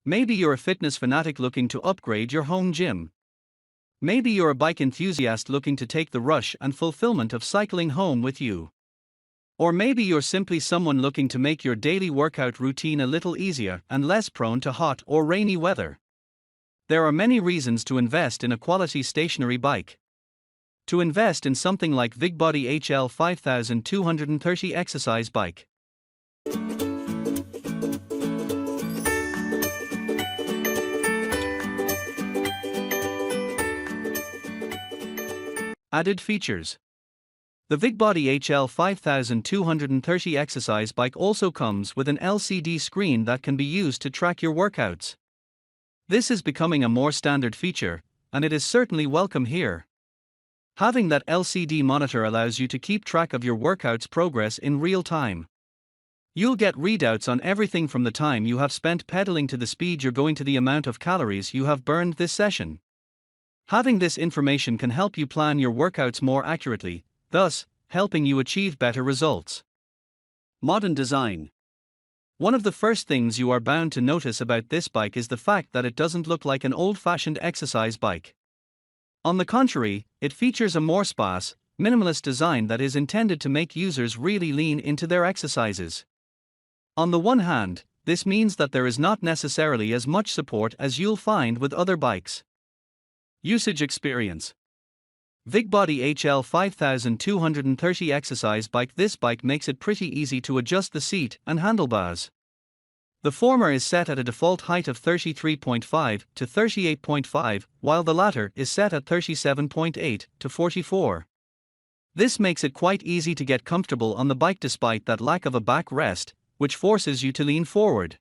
Maybe you're a fitness fanatic looking to upgrade your home gym. Maybe you're a bike enthusiast looking to take the rush and fulfillment of cycling home with you. Or maybe you're simply someone looking to make your daily workout routine a little easier and less prone to hot or rainy weather. There are many reasons to invest in a quality stationary bike. To invest in something like VigBody HL 5230 exercise bike. Added features. The VigBody HL 5230 exercise bike also comes with an LCD screen that can be used to track your workouts. This is becoming a more standard feature, and it is certainly welcome here. Having that LCD monitor allows you to keep track of your workout's progress in real time. You'll get readouts on everything from the time you have spent pedaling to the speed you're going to the amount of calories you have burned this session. Having this information can help you plan your workouts more accurately, thus helping you achieve better results. Modern design. One of the first things you are bound to notice about this bike is the fact that it doesn't look like an old-fashioned exercise bike. On the contrary, it features a more sparse, minimalist design that is intended to make users really lean into their exercises. On the one hand, this means that there is not necessarily as much support as you'll find with other bikes. Usage experience. VigBody HL 5230 exercise bike. This bike makes it pretty easy to adjust the seat and handlebars. The former is set at a default height of 33.5 to 38.5, while the latter is set at 37.8 to 44. This makes it quite easy to get comfortable on the bike despite that lack of a backrest, which forces you to lean forward.